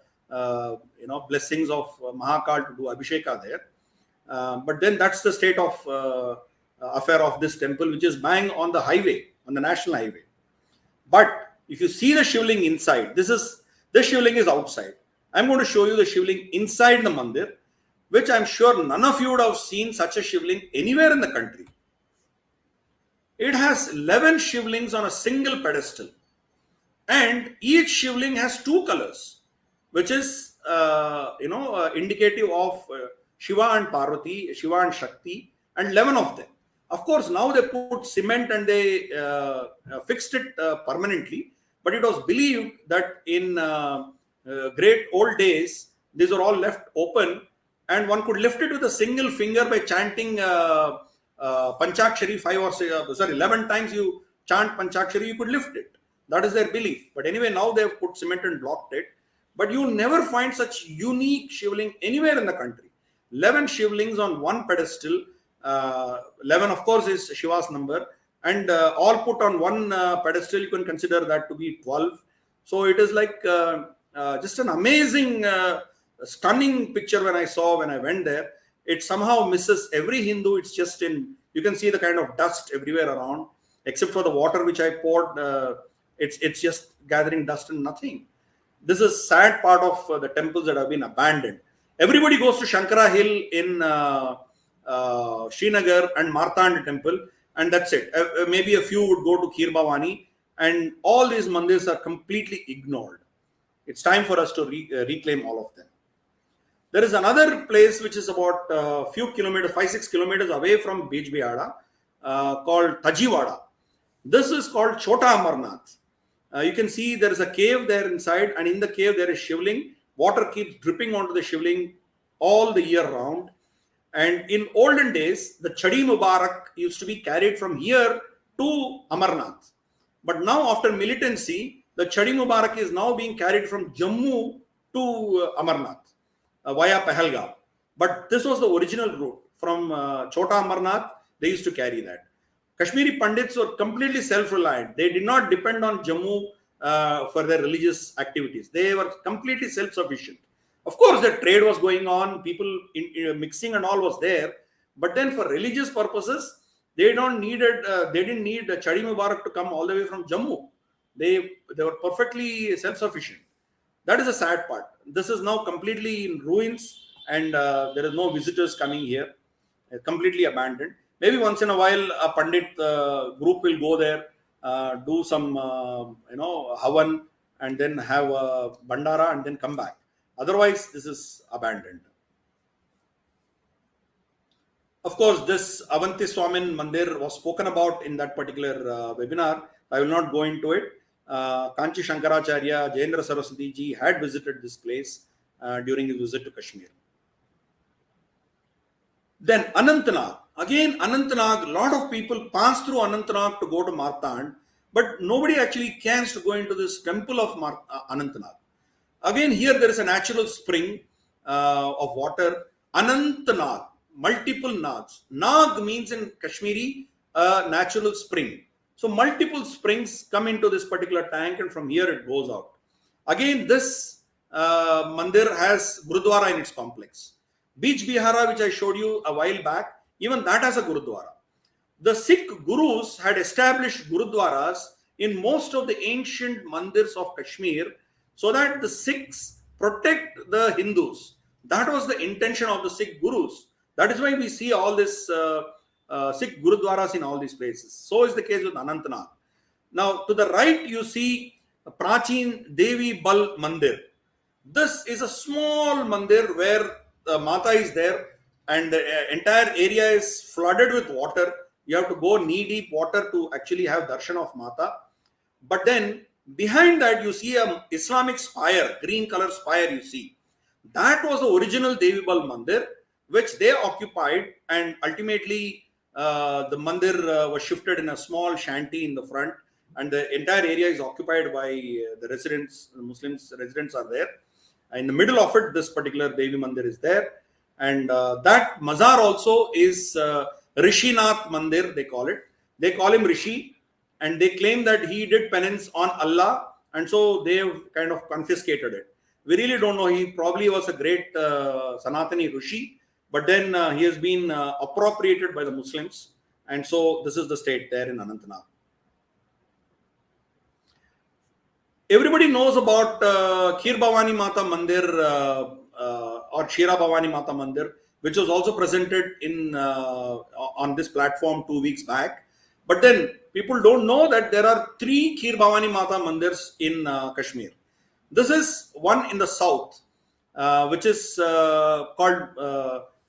[SPEAKER 3] blessings of Mahakal to do Abhisheka there. But then that's the state of affair of this temple, which is bang on the highway, on the national highway. But if you see the shivling inside, this shivling is outside. I'm going to show you the shivling inside the mandir, which I'm sure none of you would have seen such a shivling anywhere in the country. It has 11 shivlings on a single pedestal, and each shivling has two colors, which is indicative of Shiva and Parvati, Shiva and Shakti, and 11 of them. Of course, now they put cement and they fixed it permanently, but it was believed that in great old days, these are all left open, and one could lift it with a single finger by chanting Panchakshari 11 times. You chant Panchakshari, you could lift it. That is their belief. But anyway, now they have put cement and blocked it. But you never find such unique shivling anywhere in the country. 11 shivlings on one pedestal. 11, of course, is Shiva's number, and all put on one pedestal. You can consider that to be 12. So it is like just an amazing, stunning picture when I went there. It somehow misses every Hindu. It's just you can see the kind of dust everywhere around, except for the water which I poured. It's just gathering dust and nothing. This is sad part of the temples that have been abandoned. Everybody goes to Shankara Hill in Srinagar and Martand temple, and that's it. Maybe a few would go to Kheer Bhavani, and all these mandirs are completely ignored. It's time for us to reclaim all of them. There is another place which is about a few kilometers, 5-6 kilometers away from Beach Bihara, called Tajiwada. This is called Chota Amarnath. You can see there is a cave there inside, and in the cave there is shivling. Water keeps dripping onto the shivling all the year round. And in olden days, the Chadi Mubarak used to be carried from here to Amarnath. But now, after militancy, the Chadi Mubarak is now being carried from Jammu to Amarnath via Pahalgam. But this was the original route. From Chota Amarnath, they used to carry that. Kashmiri Pandits were completely self-reliant. They did not depend on Jammu for their religious activities. They were completely self-sufficient. Of course, the trade was going on, people mixing and all was there. But then for religious purposes, they didn't need the Chadi Mubarak to come all the way from Jammu. They were perfectly self-sufficient. That is the sad part. This is now completely in ruins, and there is no visitors coming here. Completely abandoned. Maybe once in a while, a Pandit group will go there, do some, Havan, and then have a Bandara and then come back. Otherwise, this is abandoned. Of course, this Avanti Swamin Mandir was spoken about in that particular webinar. I will not go into it. Kanchi Shankaracharya, Jayendra Saraswati ji had visited this place during his visit to Kashmir. Then Anantnag. Again, Anantnag, a lot of people pass through Anantnag to go to Martand, but nobody actually cares to go into this temple of Anantnag. Again, here there is a natural spring of water. Anantnag, multiple nags. Nag means in Kashmiri a natural spring. So multiple springs come into this particular tank, and from here it goes out. Again, this mandir has Gurudwara in its complex. Beach Bihara, which I showed you a while back, even that has a Gurudwara. The Sikh Gurus had established Gurudwaras in most of the ancient mandirs of Kashmir, so that the Sikhs protect the Hindus. That was the intention of the Sikh Gurus. That is why we see all this Sikh Gurudwaras in all these places. So is the case with Anantnag. Now, to the right, you see Prachin Devi Bal Mandir. This is a small mandir where Mata is there, and the entire area is flooded with water. You have to go knee-deep water to actually have darshan of Mata. But then, behind that, you see an Islamic spire, green color spire you see. That was the original Devi Bal Mandir, which they occupied, and ultimately the mandir was shifted in a small shanty in the front, and the entire area is occupied by the residents. The Muslims residents are there. In the middle of it, this particular Devi Mandir is there, and that Mazar also is Rishinath Mandir, they call it. They call him Rishi, and they claim that he did penance on Allah, and so they have kind of confiscated it. We really don't know. He probably was a great Sanatani Rishi, but then he has been appropriated by the Muslims, and so this is the state there in Anantnag. Everybody knows about Kheer Bhavani Mata Mandir or Shira Bhavani Mata Mandir, which was also presented in on this platform 2 weeks back. But then people don't know that there are 3 Kheer Bhavani Mata Mandirs in Kashmir. This is one in the south, which is called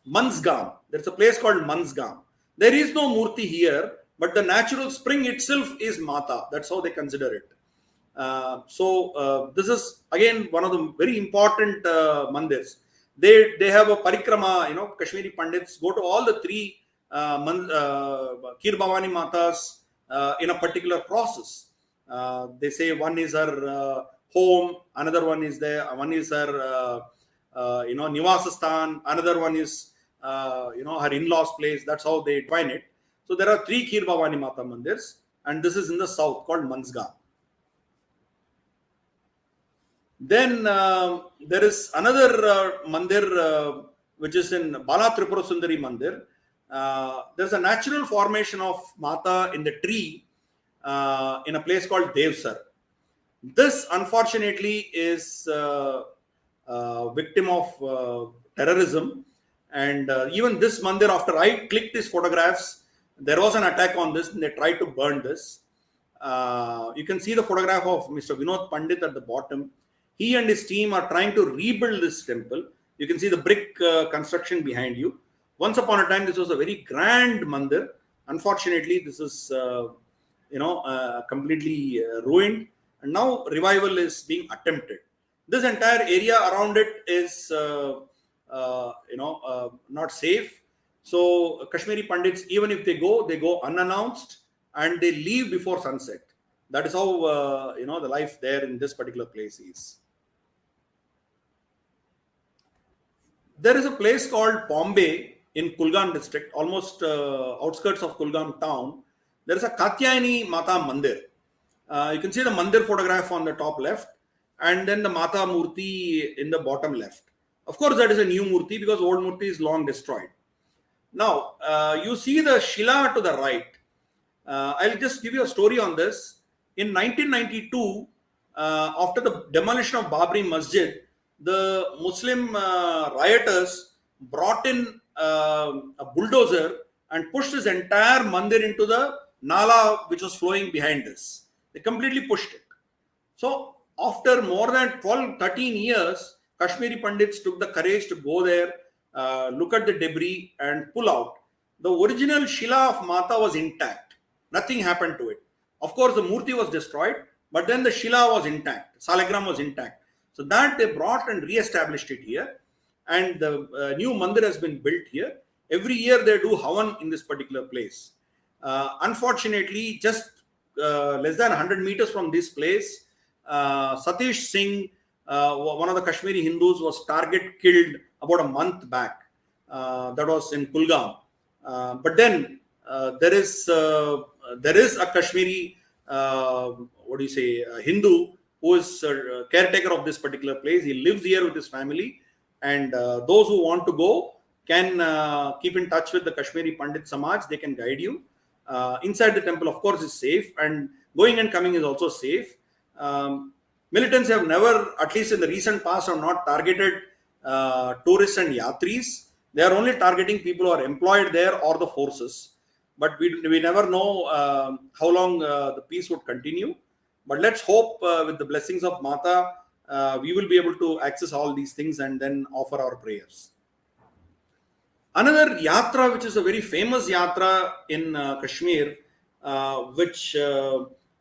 [SPEAKER 3] Mansgam. There's a place called Mansgam. There is no Murti here, but the natural spring itself is Mata. That's how they consider it. So this is again one of the very important mandirs. They have a parikrama. Kashmiri Pandits go to all the 3 Kheer Bhavani Matas in a particular process. They say one is her home, another one is there, one is her Nivasastan, another one is her in-laws' place. That's how they define it. So there are 3 Kheer Bhavani Mata mandirs, and this is in the south called Mansgaon. Then there is another mandir which is in Bala Tripura Sundari Mandir. There's a natural formation of Mata in the tree in a place called Devsar. This unfortunately is victim of terrorism, and even this mandir, after I clicked these photographs, there was an attack on this and they tried to burn this. You can see the photograph of Mr. Vinod Pandit at the bottom. He and his team are trying to rebuild this temple. You can see the brick construction behind you. Once upon a time, this was a very grand mandir. Unfortunately, this is completely ruined, and now revival is being attempted. This entire area around it is not safe. So Kashmiri Pandits, even if they go unannounced and they leave before sunset. That is how the life there in this particular place is. There is a place called Bombay in Kulgan district, almost outskirts of Kulgan town. There is a Katyayani Mata Mandir. You can see the Mandir photograph on the top left, and then the Mata Murti in the bottom left. Of course, that is a new Murti because old Murti is long destroyed. Now, you see the Shila to the right. I'll just give you a story on this. In 1992, after the demolition of Babri Masjid, the Muslim rioters brought in a bulldozer and pushed this entire mandir into the Nala which was flowing behind this. They completely pushed it. So after more than 12-13 years, Kashmiri Pandits took the courage to go there, look at the debris and pull out. The original Shila of Mata was intact. Nothing happened to it. Of course, the Murti was destroyed, but then the Shila was intact. Salagram was intact. So that they brought and re-established it here. And the new mandir has been built here. Every year they do Havan in this particular place. Unfortunately, just less than 100 meters from this place, Satish Singh, one of the Kashmiri Hindus, was target killed about a month back. That was in Kulgam. But then there is a Kashmiri, Hindu who is caretaker of this particular place. He lives here with his family, and those who want to go can keep in touch with the Kashmiri Pandit Samaj. They can guide you. Inside the temple, of course, is safe, and going and coming is also safe. Militants have never, at least in the recent past, have not targeted tourists and yatris. They are only targeting people who are employed there or the forces. But we never know how long the peace would continue. But let's hope with the blessings of Mata, we will be able to access all these things and then offer our prayers. Another yatra, which is a very famous yatra in Kashmir, which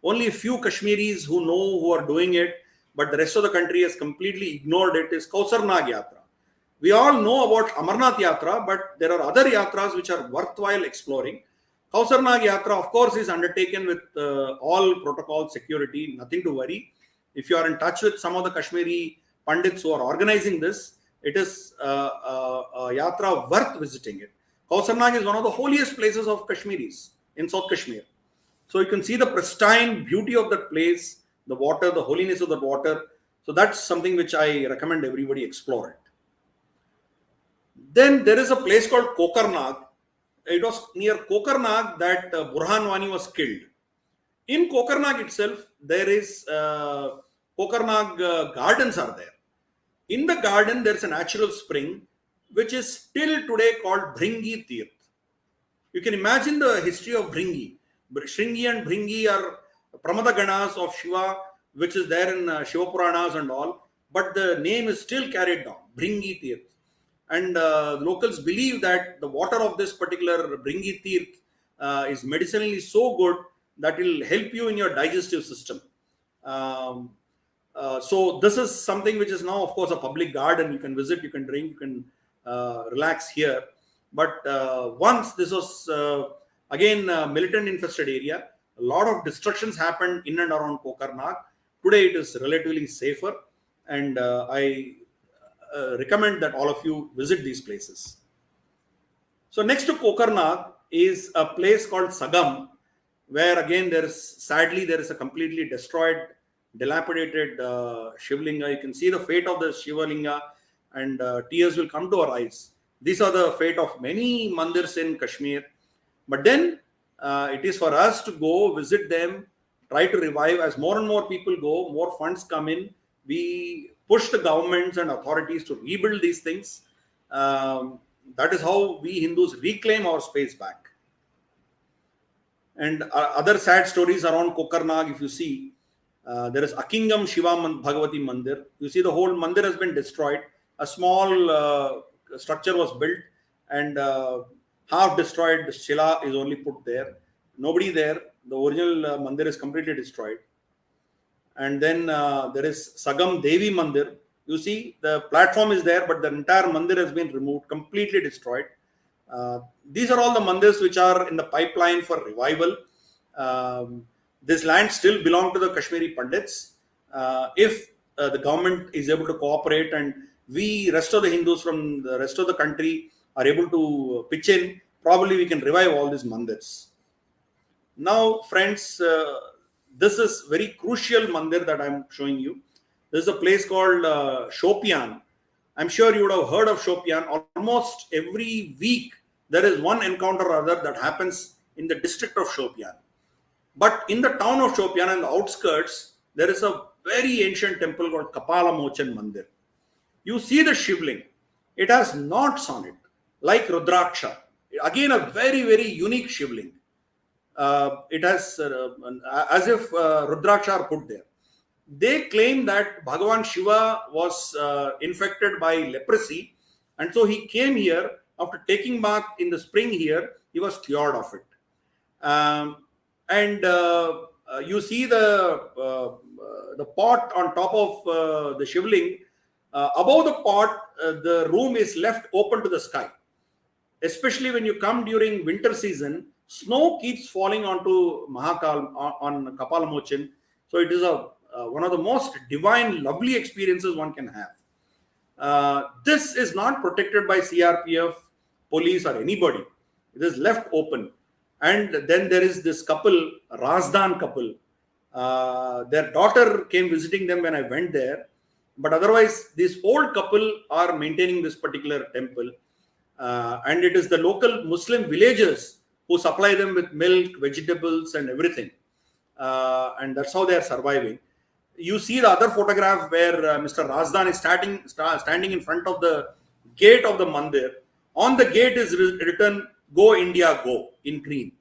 [SPEAKER 3] only a few Kashmiris who are doing it, but the rest of the country has completely ignored it, is Kausarnag Yatra. We all know about Amarnath Yatra, but there are other yatras which are worthwhile exploring. Kausarnag Yatra, of course, is undertaken with all protocol security, nothing to worry. If you are in touch with some of the Kashmiri Pandits who are organizing this, it is a yatra worth visiting it. Kausarnag is one of the holiest places of Kashmiris in South Kashmir. So you can see the pristine beauty of that place, the water, the holiness of the water. So that's something which I recommend everybody explore it. Then there is a place called Kokarnag. It was near Kokarnag that Burhan Wani was killed. In Kokarnag itself, there is Kokarnag gardens are there. In the garden, there is a natural spring, which is still today called Bhringi Tirth. You can imagine the history of Bhringi. Shringi and Bhringi are Pramada Ganas of Shiva, which is there in Shiva Puranas and all. But the name is still carried down, Bhringi Tirth. And locals believe that the water of this particular Bhringi Tirth is medicinally so good that it will help you in your digestive system. So this is something which is now, of course, a public garden. You can visit, you can drink, you can relax here. But once this was, again, a militant infested area, a lot of destructions happened in and around Kokarnag. Today it is relatively safer, and I recommend that all of you visit these places. So next to Kokarnag is a place called Sagam, where again there is a completely destroyed, dilapidated Shivlinga. You can see the fate of the Shivalinga, and tears will come to our eyes. These are the fate of many mandirs in Kashmir. But then it is for us to go visit them, try to revive. As more and more people go, more funds come in. We push the governments and authorities to rebuild these things. That is how we Hindus reclaim our space back. And other sad stories around Kokarnag, if you see, there is Akingam Shiva Bhagavati Mandir. You see, the whole mandir has been destroyed. A small structure was built, and half destroyed Shila is only put there. Nobody there. The original mandir is completely destroyed. And then there is Sagam Devi Mandir. You see, the platform is there, but the entire mandir has been removed, completely destroyed. These are all the mandirs which are in the pipeline for revival. This land still belongs to the Kashmiri Pandits. If the government is able to cooperate, and we, rest of the Hindus from the rest of the country, are able to pitch in, probably we can revive all these mandirs. Now, friends, this is very crucial mandir that I'm showing you. This is a place called Shopian. I'm sure you would have heard of Shopian. Almost every week, there is one encounter or other that happens in the district of Shopian. But in the town of Shopian and the outskirts, there is a very ancient temple called Kapala Mochan Mandir. You see the Shivling. It has knots on it, like Rudraksha. Again, a very, very unique Shivling. It has, as if Rudraksha are put there. They claim that Bhagavan Shiva was infected by leprosy, and so he came here. After taking bath in the spring here, he was cured of it. And you see the pot on top of the Shivling. Above the pot, the room is left open to the sky. Especially when you come during winter season, snow keeps falling onto Mahakal on Kapala Mochan. So it is one of the most divine, lovely experiences one can have. This is not protected by CRPF, police, or anybody. It is left open. And then there is this couple, Razdan couple. Their daughter came visiting them when I went there. But otherwise, this old couple are maintaining this particular temple. And it is the local Muslim villagers who supply them with milk, vegetables, and everything. And that's how they are surviving. You see the other photograph where Mr. Razdan is standing in front of the gate of the mandir. On the gate is written, "Go India, go," in green.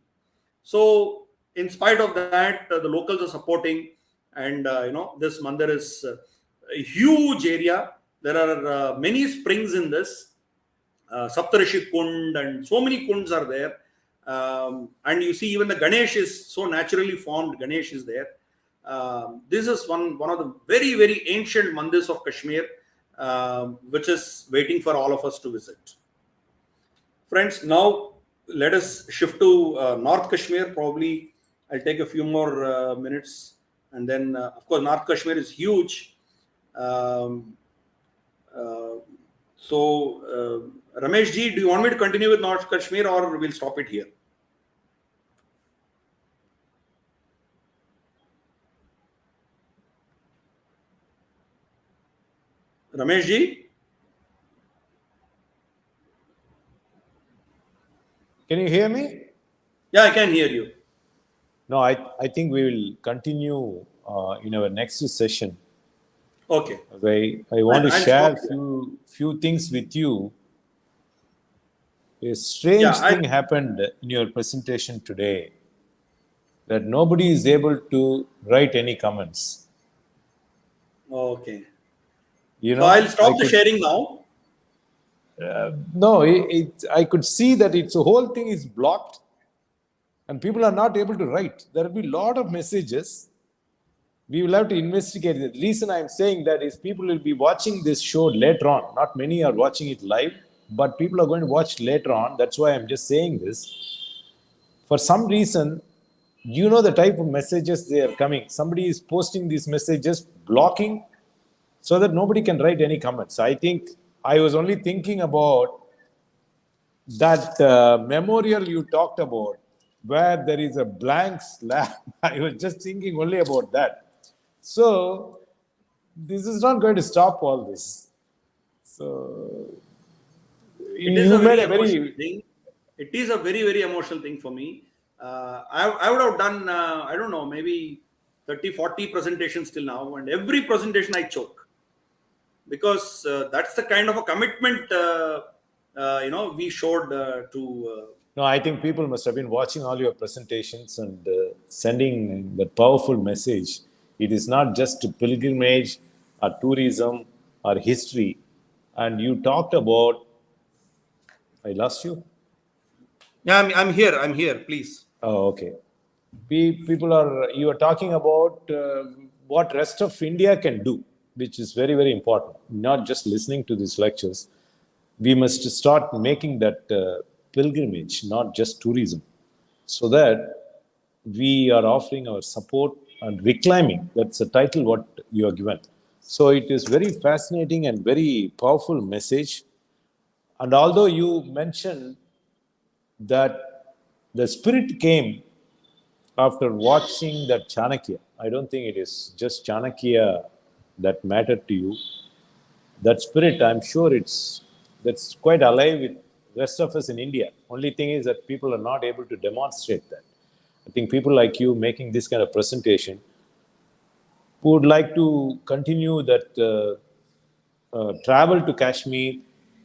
[SPEAKER 3] So, in spite of that, the locals are supporting, and this mandir is a huge area. There are many springs in this. Saptarishi Kund, and so many kunds are there. And you see, even the Ganesh is so naturally formed. Ganesh is there. This is one of the very, very ancient mandirs of Kashmir, which is waiting for all of us to visit. Friends, now let us shift to North Kashmir. Probably I'll take a few more minutes, and then of course North Kashmir is huge. So Ramesh ji, do you want me to continue with North Kashmir, or we'll stop it here? Ramesh ji?
[SPEAKER 1] Can you hear me?
[SPEAKER 3] Yeah, I can hear you.
[SPEAKER 1] No, I think we will continue in our next session.
[SPEAKER 3] Okay.
[SPEAKER 1] I want to
[SPEAKER 3] I'll
[SPEAKER 1] share
[SPEAKER 3] stop
[SPEAKER 1] few things with you. A strange thing happened in your presentation today, that nobody is able to write any comments.
[SPEAKER 3] Okay.
[SPEAKER 1] You know,
[SPEAKER 3] So I'll stop the sharing now.
[SPEAKER 1] No, I could see that the whole thing is blocked, and people are not able to write. There will be a lot of messages. We will have to investigate. The reason I'm saying that is people will be watching this show later on. Not many are watching it live, but people are going to watch later on. That's why I'm just saying this. For some reason, you know the type of messages they are coming. Somebody is posting these messages, blocking, so that nobody can write any comments. I think I was only thinking about that memorial you talked about, where there is a blank slab, I was just thinking only about that. So, this is not going to stop all this. So,
[SPEAKER 3] It is
[SPEAKER 1] you
[SPEAKER 3] a
[SPEAKER 1] made
[SPEAKER 3] very
[SPEAKER 1] a
[SPEAKER 3] emotional
[SPEAKER 1] very,
[SPEAKER 3] thing. It is a very, very emotional thing for me. I would have done, I don't know, maybe 30, 40 presentations till now, and every presentation I choke because that's the kind of a commitment we showed to.
[SPEAKER 1] no, I think people must have been watching all your presentations and sending that powerful message. It is not just pilgrimage or tourism or history. And you talked about, I lost you.
[SPEAKER 3] Yeah, I'm here. I'm here. Please.
[SPEAKER 1] Oh, okay. People are, you are talking about what rest of India can do, which is very, very important. Not just listening to these lectures. We must start making that pilgrimage, not just tourism, so that we are offering our support and reclaiming. That's the title what you are given. So it is very fascinating and very powerful message. And although you mentioned that the spirit came after watching that Chanakya, I don't think it is just Chanakya that mattered to you. That spirit, I'm sure that's quite alive with rest of us in India. Only thing is that people are not able to demonstrate that. I think people like you making this kind of presentation would like to continue that travel to Kashmir,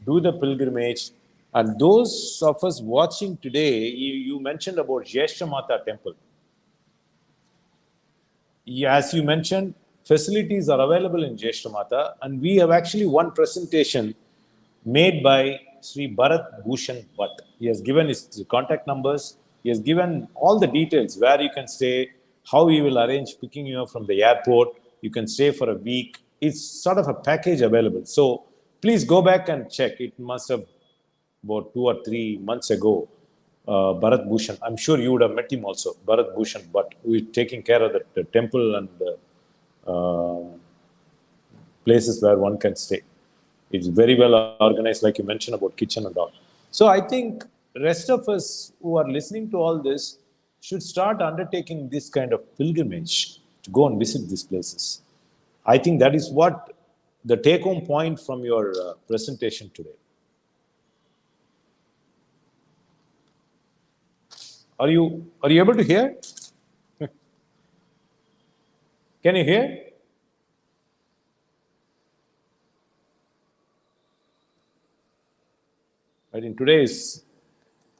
[SPEAKER 1] do the pilgrimage, and those of us watching today, you mentioned about Jeshta Mata temple. Yeah, as you mentioned, facilities are available in Jeshtamata, and we have actually one presentation made by Sri Bharat Bhushan Bhatt. He has given his contact numbers, he has given all the details where you can stay, how he will arrange picking you up from the airport. You can stay for a week. It's sort of a package available. So please go back and check. It must have about 2 or 3 months ago, Bharat Bhushan. I'm sure you would have met him also, Bharat Bhushan, but who is taking care of the temple and places where one can stay. It's very well organized, like you mentioned about kitchen and all. So I think rest of us who are listening to all this should start undertaking this kind of pilgrimage to go and visit these places. I think that is what the take-home point from your presentation today. Are you able to hear? Can you hear? I think today is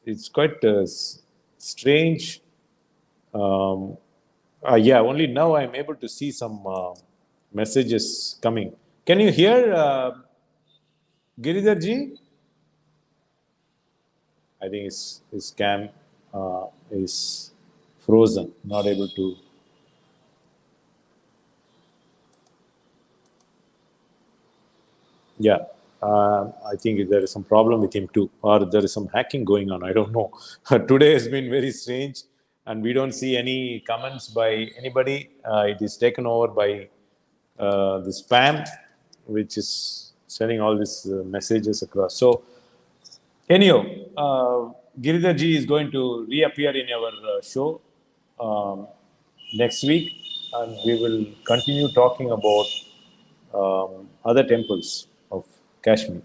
[SPEAKER 1] it's quite strange. Um, yeah, only now I'm able to see some messages coming. Can you hear Giridhar ji? I think his cam is frozen, not able to. Yeah, I think there is some problem with him too, or there is some hacking going on. I don't know. Today has been very strange, and we don't see any comments by anybody. It is taken over by the spam, which is sending all these messages across. So, anyhow, Giridhar ji is going to reappear in our show um, next week, and we will continue talking about other temples of Kashmir.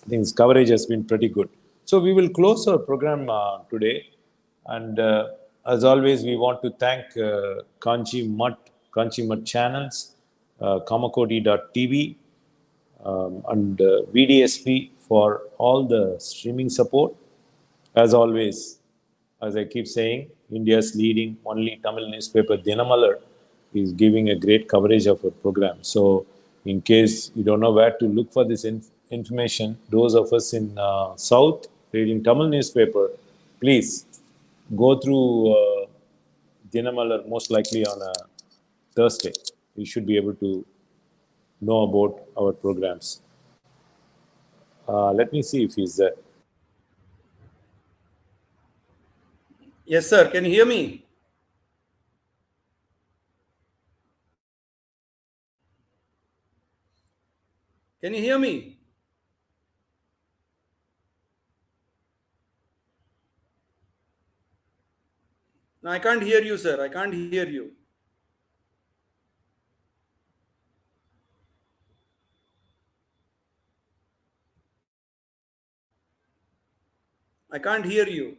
[SPEAKER 1] I think his coverage has been pretty good. So we will close our program today. And as always, we want to thank Kanchi Mutt channels, kamakodi.tv, and VDSP for all the streaming support. As always, as I keep saying, India's leading only Tamil newspaper, Dinamalar, is giving a great coverage of our program. So, in case you don't know where to look for this information, those of us in South reading Tamil newspaper, please go through Dinamalar most likely on a Thursday. You should be able to know about our programs. Let me see if he's there.
[SPEAKER 3] Yes, sir. Can you hear me? Can you hear me? No, I can't hear you, sir. I can't hear you. I can't hear you.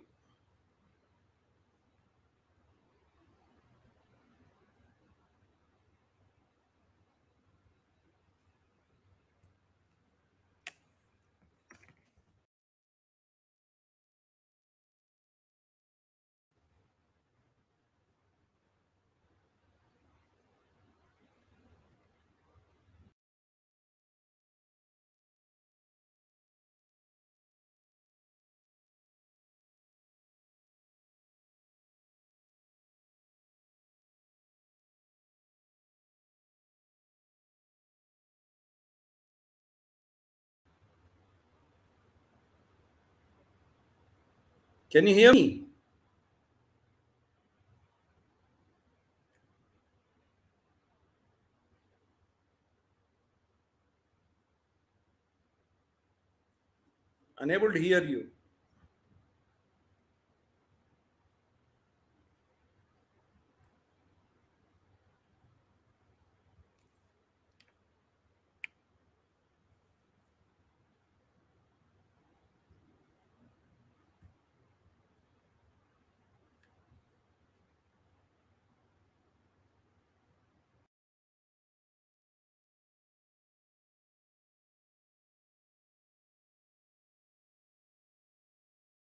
[SPEAKER 3] Can you hear me? Unable to hear you.